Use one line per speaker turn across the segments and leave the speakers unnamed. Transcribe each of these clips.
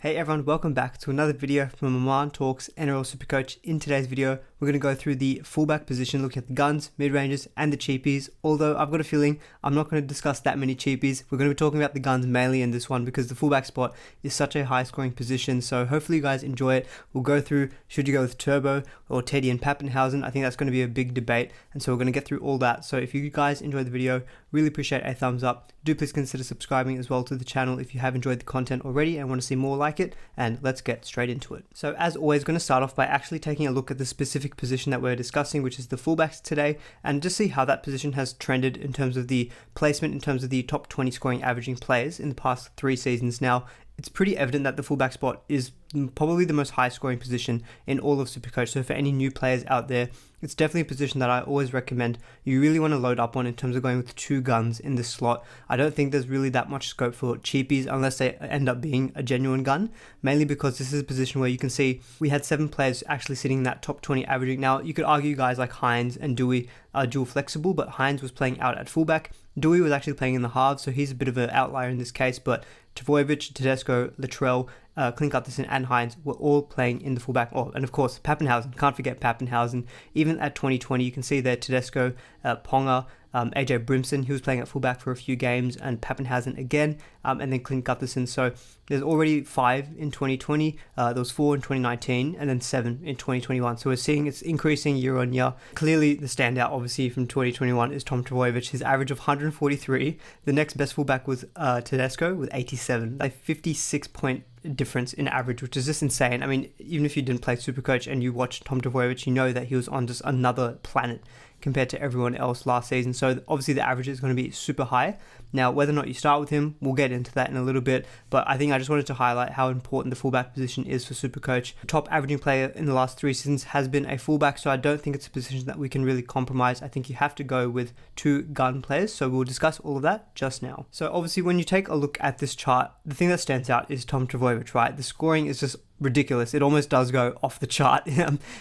Hey everyone, welcome back to another video from Aman Talks NRL SuperCoach. In today's video, we're going to go through the fullback position, looking at the guns, mid-ranges, and the cheapies. Although I've got a feeling I'm not going to discuss that many cheapies. We're going to be talking about the guns mainly in this one because the fullback spot is such a high-scoring position. So hopefully you guys enjoy it. We'll go through, should you go with Turbo or Teddy and Pappenhausen? I think that's going to be a big debate. And so we're going to get through all that. So if you guys enjoyed the video, really appreciate a thumbs up. Do please consider subscribing as well to the channel if you have enjoyed the content already and want to see more like it. And let's get straight into it. So as always, going to start off by actually taking a look at the specific position that we're discussing, which is the fullbacks today, and just see how that position has trended in terms of the placement, in terms of the top 20 scoring averaging players in the past 3 seasons. Now, it's pretty evident that the fullback spot is probably the most high scoring position in all of SuperCoach. So for any new players out there, it's definitely a position that I always recommend you really want to load up on in terms of going with 2 guns in this slot. I don't think there's really that much scope for cheapies unless they end up being a genuine gun, mainly because this is a position where you can see we had 7 players actually sitting in that top 20 averaging. Now, you could argue guys like Hines and Dewey are dual flexible, but Hines was playing out at fullback. Dewey was actually playing in the halves, so he's a bit of an outlier in this case, but Trbojevic, Tedesco, Latrell, Clint Gutherson and Hines were all playing in the fullback. Oh, and of course, Pappenhausen. Can't forget Pappenhausen. Even at 2020, you can see there Tedesco, Ponga, AJ Brimson, he was playing at fullback for a few games, and Pappenhausen again, and then Clint Gutherson. So there's already 5 in 2020, there was 4 in 2019, and then 7 in 2021. So we're seeing it's increasing year on year. Clearly, the standout, obviously, from 2021 is Tom Trbojevic, his average of 143. The next best fullback was Tedesco with 87, a 56-point difference in average, which is just insane. I mean, even if you didn't play SuperCoach and you watched Tom Trbojevic, you know that he was on just another planet compared to everyone else last season. So obviously the average is going to be super high. Now, whether or not you start with him, we'll get into that in a little bit, but I think I just wanted to highlight how important the fullback position is for SuperCoach. The top averaging player in the last 3 seasons has been a fullback, so I don't think it's a position that we can really compromise. I think you have to go with 2 gun players, so we'll discuss all of that just now. So obviously when you take a look at this chart, the thing that stands out is Tom Trbojevic, right? The scoring is just ridiculous. It almost does go off the chart.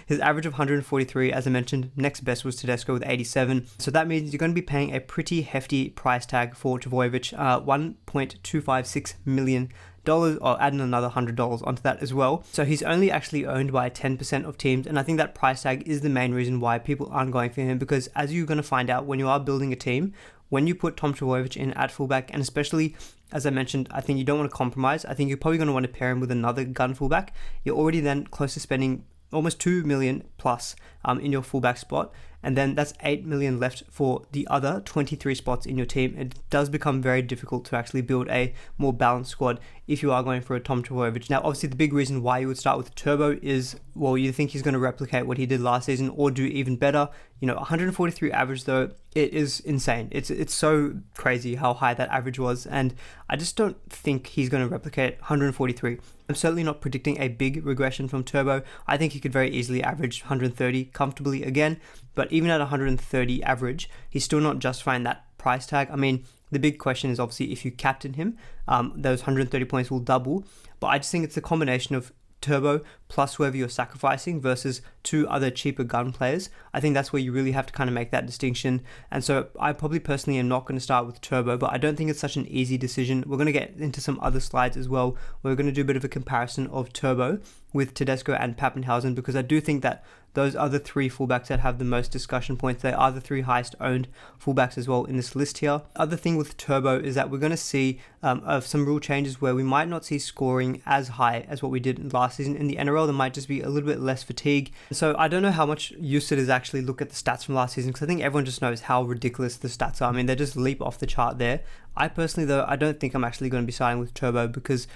His average of 143, as I mentioned, next best was Tedesco with 87. So that means you're going to be paying a pretty hefty price tag for Trbojevic, $1.256 million, or adding another $100 onto that as well. So he's only actually owned by 10% of teams, and I think that price tag is the main reason why people aren't going for him, because as you're going to find out when you are building a team, when you put Tom Trbojevic in at fullback, and especially, as I mentioned, I think you don't want to compromise. I think you're probably going to want to pair him with another gun fullback. You're already then close to spending almost $2 million plus in your fullback spot, and then that's $8 million left for the other 23 spots in your team. It does become very difficult to actually build a more balanced squad if you are going for a Tom Trbojevic. Now, obviously, the big reason why you would start with Turbo is, well, you think he's going to replicate what he did last season or do even better. 143 average, though, it is insane. It's so crazy how high that average was, and I just don't think he's going to replicate 143. I'm certainly not predicting a big regression from Turbo. I think he could very easily average 130 comfortably again, but even at 130 average, he's still not justifying that price tag. I mean, the big question is obviously if you captain him, those 130 points will double, but I just think it's a combination of Turbo plus whoever you're sacrificing versus 2 other cheaper gun players. I think that's where you really have to kind of make that distinction. And so I probably personally am not going to start with Turbo, but I don't think it's such an easy decision. We're going to get into some other slides as well. We're going to do a bit of a comparison of Turbo with Tedesco and Pappenhausen, because I do think that those are the 3 fullbacks that have the most discussion points. They are the 3 highest owned fullbacks as well in this list here. Other thing with Turbo is that we're going to see some rule changes where we might not see scoring as high as what we did last season in the NRL. There might just be a little bit less fatigue. So I don't know how much use it is actually look at the stats from last season, because I think everyone just knows how ridiculous the stats are. I mean, they just leap off the chart there. I personally, though, I don't think I'm actually going to be starting with Turbo, because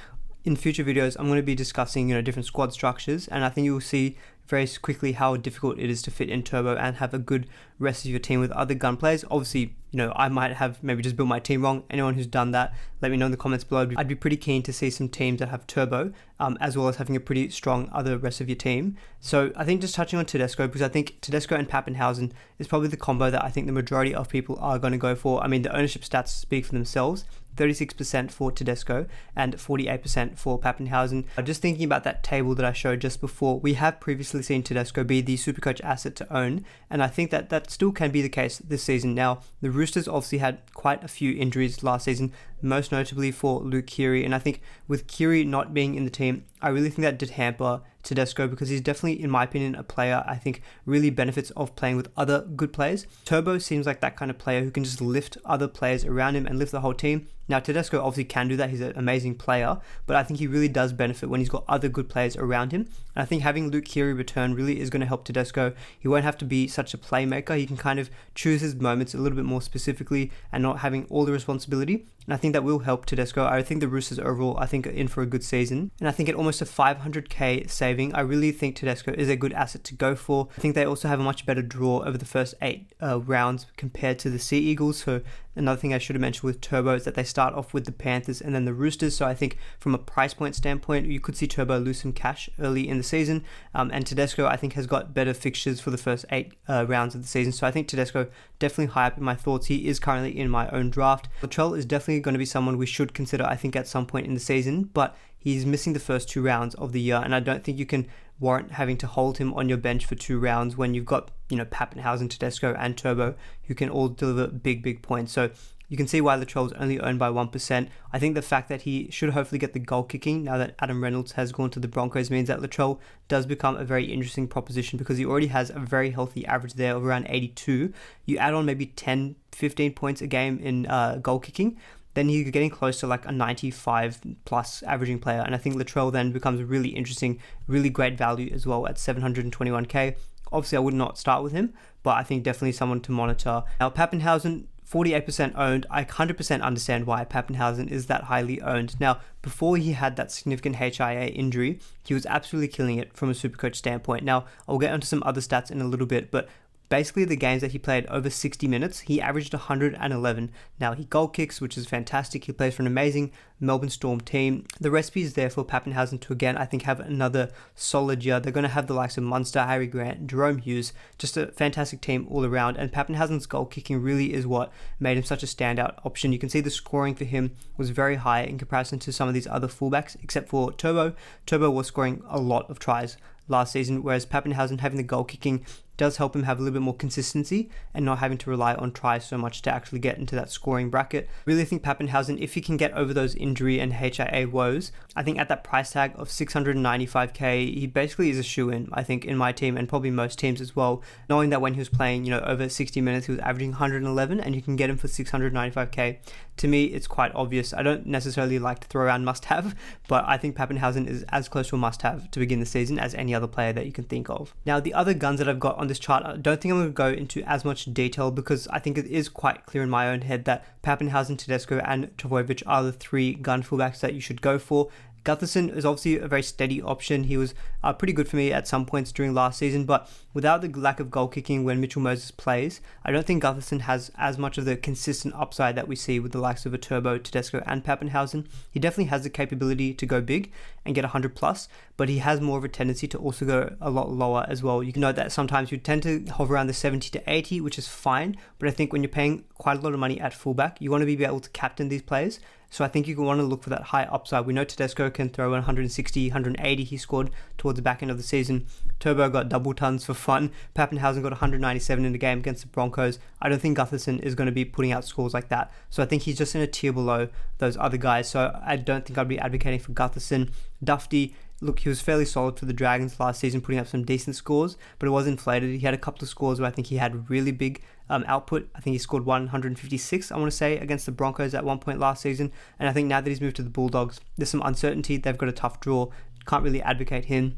in future videos, I'm going to be discussing, different squad structures, and I think you will see very quickly how difficult it is to fit in Turbo and have a good rest of your team with other gun players. Obviously, I might have maybe just built my team wrong. Anyone who's done that, let me know in the comments below. I'd be pretty keen to see some teams that have Turbo, as well as having a pretty strong other rest of your team. So I think just touching on Tedesco, because I think Tedesco and Pappenhausen is probably the combo that I think the majority of people are going to go for. I mean, the ownership stats speak for themselves. 36% for Tedesco and 48% for Pappenhausen. Just thinking about that table that I showed just before, we have previously obviously seen Tedesco be the Supercoach asset to own, and I think that still can be the case this season. Now, the Roosters obviously had quite a few injuries last season, most notably for Luke Keary, and I think with Keary not being in the team, I really think that did hamper Tedesco, because he's definitely, in my opinion, a player I think really benefits of playing with other good players. Turbo seems like that kind of player who can just lift other players around him and lift the whole team. Now, Tedesco obviously can do that. He's an amazing player, but I think he really does benefit when he's got other good players around him. And I think having Luke Keary return really is going to help Tedesco. He won't have to be such a playmaker. He can kind of choose his moments a little bit more specifically and not having all the responsibility. And I think that will help Tedesco. I think the Roosters overall, I think, are in for a good season. And I think at almost a 500k saving, I really think Tedesco is a good asset to go for. I think they also have a much better draw over the first 8 rounds compared to the Sea Eagles. So another thing I should have mentioned with Turbo is that they start off with the Panthers and then the Roosters. So I think from a price point standpoint, you could see Turbo lose some cash early in the season. And Tedesco, I think, has got better fixtures for the first 8 rounds of the season. So I think Tedesco definitely high up in my thoughts. He is currently in my own draft. Latrell is definitely going to be someone we should consider, I think, at some point in the season, but he's missing the first 2 rounds of the year, and I don't think you can warrant having to hold him on your bench for 2 rounds when you've got, Pappenhausen, Tedesco, and Turbo, who can all deliver big points. So you can see why Latrell is only owned by 1%. I think the fact that he should hopefully get the goal kicking now that Adam Reynolds has gone to the Broncos means that Latrell does become a very interesting proposition, because he already has a very healthy average there of around 82. You add on maybe 10-15 points a game in goal kicking, then you're getting close to like a 95 plus averaging player. And I think Latrell then becomes really interesting, really great value as well at 721k. Obviously, I would not start with him, but I think definitely someone to monitor. Now, Pappenhausen, 48% owned. I 100% understand why Pappenhausen is that highly owned. Now, before he had that significant HIA injury, he was absolutely killing it from a Supercoach standpoint. Now, I'll get onto some other stats in a little bit, but basically the games that he played over 60 minutes, he averaged 111. Now, he goal kicks, which is fantastic. He plays for an amazing Melbourne Storm team. The recipe is there for Pappenhausen to, again, I think, have another solid year. They're going to have the likes of Munster, Harry Grant, Jerome Hughes, just a fantastic team all around. And Pappenhausen's goal kicking really is what made him such a standout option. You can see the scoring for him was very high in comparison to some of these other fullbacks, except for Turbo. Turbo was scoring a lot of tries last season, whereas Pappenhausen having the goal kicking does help him have a little bit more consistency and not having to rely on tries so much to actually get into that scoring bracket. Really think Pappenhausen, if he can get over those injury and HIA woes, I think at that price tag of 695k, he basically is a shoo-in, I think, in my team and probably most teams as well, knowing that when he was playing, over 60 minutes, he was averaging 111 and you can get him for 695k. To me, it's quite obvious. I don't necessarily like to throw around must-have, but I think Pappenhausen is as close to a must-have to begin the season as any other player that you can think of. Now, the other guns that I've got on this chart, I don't think I'm going to go into as much detail because I think it is quite clear in my own head that Pappenhausen, Tedesco, and Trbojevic are the 3 gun fullbacks that you should go for. Gutherson is obviously a very steady option. He was pretty good for me at some points during last season, but without the lack of goal kicking when Mitchell Moses plays, I don't think Gutherson has as much of the consistent upside that we see with the likes of a Turbo, Tedesco, and Pappenhausen. He definitely has the capability to go big and get 100 plus, but he has more of a tendency to also go a lot lower as well. You can note that sometimes you tend to hover around the 70 to 80, which is fine, but I think when you're paying quite a lot of money at fullback, you want to be able to captain these players. So I think you want to look for that high upside. We know Tedesco can throw 160, 180 he scored towards the back end of the season. Turbo got double tons for fun. Pappenhausen got 197 in the game against the Broncos. I don't think Gutherson is going to be putting out scores like that. So I think he's just in a tier below those other guys. So I don't think I'd be advocating for Gutherson. Dufty, look, he was fairly solid for the Dragons last season, putting up some decent scores, but it was inflated. He had a couple of scores where I think he had really big output. I think he scored 156, I want to say, against the Broncos at one point last season. And I think now that he's moved to the Bulldogs, there's some uncertainty. They've got a tough draw. Can't really advocate him.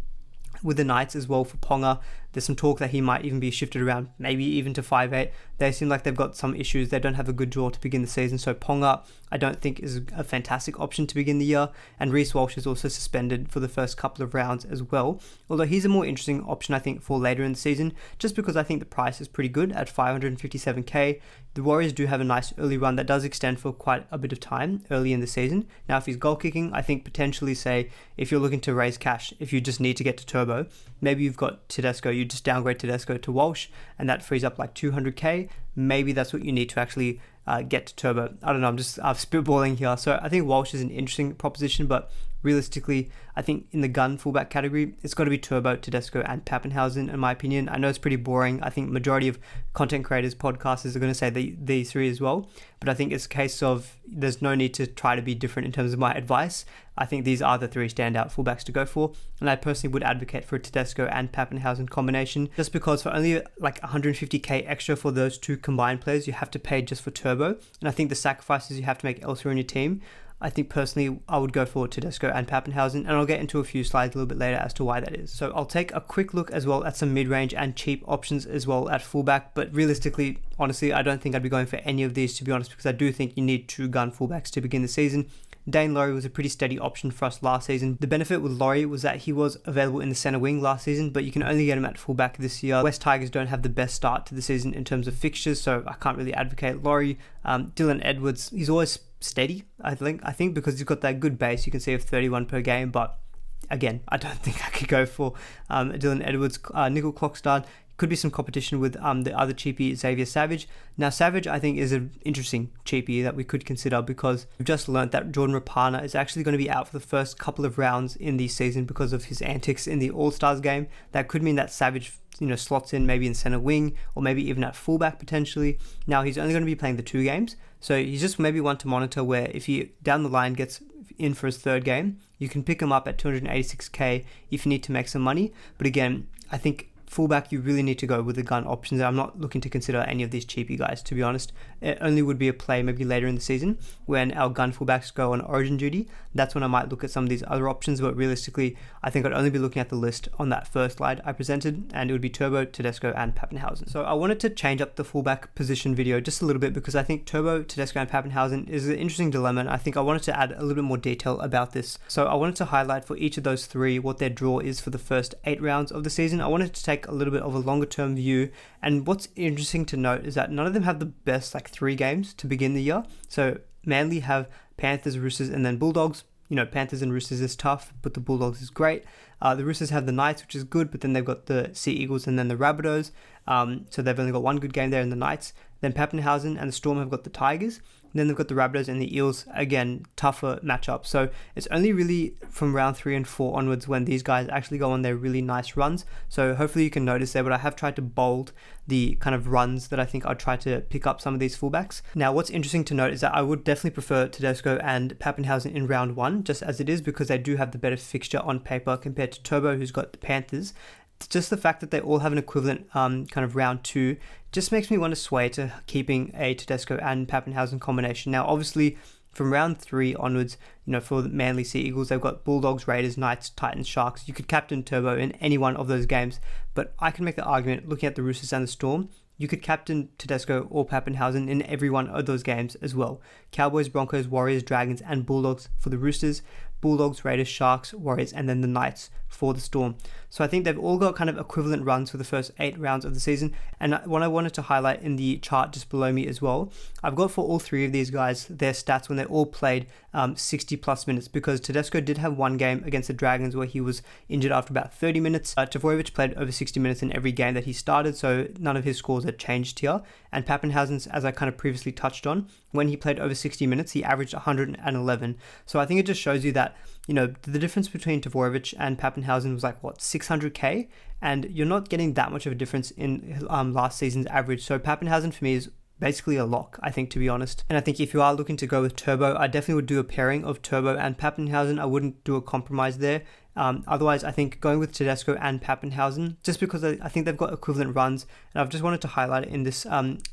With the Knights as well for Ponga, there's some talk that he might even be shifted around, maybe even to 5'8". They seem like they've got some issues. They don't have a good draw to begin the season. So Ponga, I don't think is a fantastic option to begin the year. And Reece Walsh is also suspended for the first couple of rounds as well. Although he's a more interesting option, I think, for later in the season, just because I think the price is pretty good at 557k. The Warriors do have a nice early run that does extend for quite a bit of time early in the season. Now, if he's goal kicking, I think potentially, say, if you're looking to raise cash, if you just need to get to Turbo, maybe you've got Tedesco, you just downgrade Tedesco to Walsh, and that frees up like 200k. Maybe that's what you need to actually get to Turbo. I don't know, I'm spitballing here. So I think Walsh is an interesting proposition, but realistically, I think in the gun fullback category, it's got to be Turbo, Tedesco, and Pappenhausen, in my opinion. I know it's pretty boring. I think majority of content creators, podcasters are going to say these three as well. But I think it's a case of there's no need to try to be different in terms of my advice. I think these are the three standout fullbacks to go for. And I personally would advocate for a Tedesco and Pappenhausen combination, just because for only like 150k extra for those two combined players, you have to pay just for Turbo. And I think the sacrifices you have to make elsewhere in your team, I think personally I would go for Tedesco and Pappenhausen, and I'll get into a few slides a little bit later as to why that is. So I'll take a quick look as well at some mid-range and cheap options as well at fullback, but realistically, honestly, I don't think I'd be going for any of these, to be honest, because I do think you need two gun fullbacks to begin the season. Dane Laurie was a pretty steady option for us last season. The benefit with Laurie was that he was available in the centre wing last season, but you can only get him at fullback this year. West Tigers don't have the best start to the season in terms of fixtures, so I can't really advocate Laurie. Dylan Edwards, he's always steady, I think because he's got that good base, you can see, of 31 per game, but again, I don't think I could go for Dylan Edwards. Nickel Clockstad, could be some competition with the other cheapie, Xavier Savage. Now, Savage, I think, is an interesting cheapie that we could consider, because we've just learnt that Jordan Rapana is actually going to be out for the first couple of rounds in the season because of his antics in the All-Stars game. That could mean that Savage, slots in maybe in center wing or maybe even at fullback potentially. Now, he's only going to be playing the 2 games, so he's just maybe one to monitor, where if he down the line gets in for his 3rd game, you can pick him up at 286k if you need to make some money. But again, I think fullback, you really need to go with the gun options. I'm not looking to consider any of these cheapie guys, to be honest. It only would be a play maybe later in the season when our gun fullbacks go on origin duty. That's when I might look at some of these other options, but realistically, I think I'd only be looking at the list on that first slide I presented, and it would be Turbo, Tedesco, and Pappenhausen. So I wanted to change up the fullback position video just a little bit, because I think Turbo, Tedesco, and Pappenhausen is an interesting dilemma, and I think I wanted to add a little bit more detail about this. So I wanted to highlight for each of those three what their draw is for the first 8 rounds of the season. I wanted to take a little bit of a longer term view, and what's interesting to note is that none of them have the best 3 games to begin the year. So Manly have Panthers, Roosters, and then Bulldogs. Panthers and Roosters is tough, but the Bulldogs is great. The Roosters have the Knights, which is good, but then they've got the Sea Eagles and then the Rabbitohs. So they've only got one good game there in the Knights. Then Pappenhausen and the Storm have got the Tigers. And then they've got the Rabbitohs and the Eels, again, tougher matchup. So it's only really from round 3 and 4 onwards when these guys actually go on their really nice runs. So hopefully you can notice there, but I have tried to bold the kind of runs that I think I'd try to pick up some of these fullbacks. Now, what's interesting to note is that I would definitely prefer Tedesco and Pappenhausen in round 1, just as it is, because they do have the better fixture on paper compared to Turbo, who's got the Panthers. Just the fact that they all have an equivalent kind of round 2 just makes me want to sway to keeping a Tedesco and Pappenhausen combination. Now, obviously, from round 3 onwards, for the Manly, Sea Eagles, they've got Bulldogs, Raiders, Knights, Titans, Sharks. You could captain Turbo in any one of those games, but I can make the argument, looking at the Roosters and the Storm, you could captain Tedesco or Pappenhausen in every one of those games as well. Cowboys, Broncos, Warriors, Dragons, and Bulldogs for the Roosters. Bulldogs, Raiders, Sharks, Warriors, and then the Knights for the Storm. So I think they've all got kind of equivalent runs for the first 8 rounds of the season. And what I wanted to highlight in the chart just below me as well, I've got for all 3 of these guys their stats when they all played 60 plus minutes, because Tedesco did have one game against the Dragons where he was injured after about 30 minutes. Tavojevic played over 60 minutes in every game that he started, so none of his scores had changed here. And Pappenhausen's, as I kind of previously touched on, when he played over 60 minutes, he averaged 111. So I think it just shows you that, the difference between Tavojevic and Pappenhausen was 600k, and you're not getting that much of a difference in last season's average. So Pappenhausen for me is basically a lock, I think, to be honest. And I think if you are looking to go with Turbo, I definitely would do a pairing of Turbo and Pappenhausen. I wouldn't do a compromise there. Otherwise, I think going with Tedesco and Pappenhausen, just because I think they've got equivalent runs, and I've just wanted to highlight it in this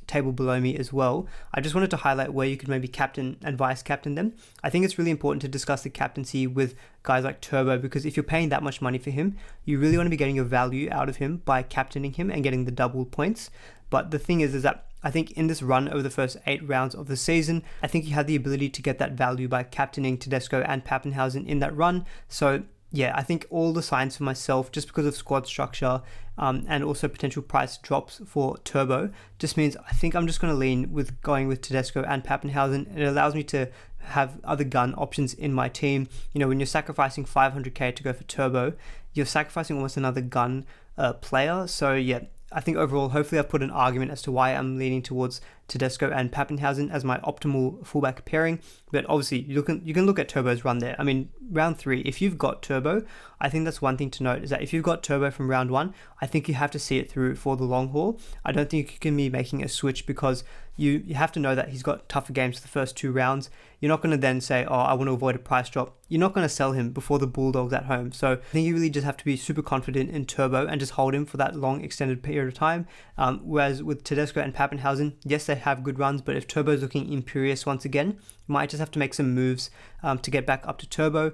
table below me as well. I just wanted to highlight where you could maybe captain and vice captain them. I think it's really important to discuss the captaincy with guys like Turbo, because if you're paying that much money for him, you really want to be getting your value out of him by captaining him and getting the double points. But the thing is that I think in this run over the first 8 rounds of the season, I think you had the ability to get that value by captaining Tedesco and Pappenhausen in that run. So yeah, I think all the signs for myself, just because of squad structure and also potential price drops for Turbo, just means I think I'm just going to lean with going with Tedesco and Pappenhausen. It allows me to have other gun options in my team. When you're sacrificing 500k to go for Turbo, you're sacrificing almost another gun player. So yeah, I think overall, hopefully I've put an argument as to why I'm leaning towards Tedesco and Pappenhausen as my optimal fullback pairing. But obviously, you can look at Turbo's run there. I mean, round 3, if you've got Turbo, I think that's one thing to note, is that if you've got Turbo from round 1, I think you have to see it through for the long haul. I don't think you can be making a switch, because you have to know that he's got tougher games for the first 2 rounds. You're not going to then say, oh, I want to avoid a price drop. You're not going to sell him before the Bulldogs at home. So I think you really just have to be super confident in Turbo and just hold him for that long extended period of time. Whereas with Tedesco and Pappenhausen, yes, they have good runs, but if Turbo's looking imperious once again, you might just have to make some moves to get back up to Turbo.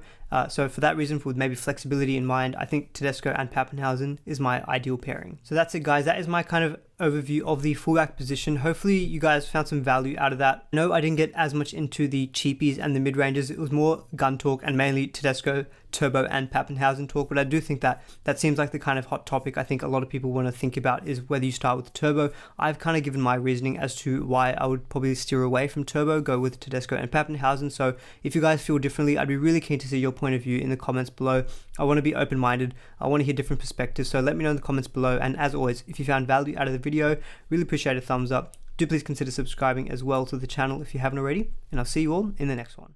So for that reason, with maybe flexibility in mind, I think Tedesco and Pappenhausen is my ideal pairing. So that's it, guys. That is my kind of overview of the fullback position. Hopefully you guys found some value out of that. No, I didn't get as much into the cheapies and the mid-ranges. It was more gun talk and mainly Tedesco, Turbo and Pappenhausen talk, but I do think that seems like the kind of hot topic I think a lot of people want to think about, is whether you start with the Turbo. I've kind of given my reasoning as to why I would probably steer away from Turbo, go with Tedesco and Pappenhausen. So if you guys feel differently, I'd be really keen to see your point of view in the comments below. I want to be open-minded. I want to hear different perspectives, so let me know in the comments below. And as always, if you found value out of the video, really appreciate a thumbs up. Do please consider subscribing as well to the channel if you haven't already, and I'll see you all in the next one.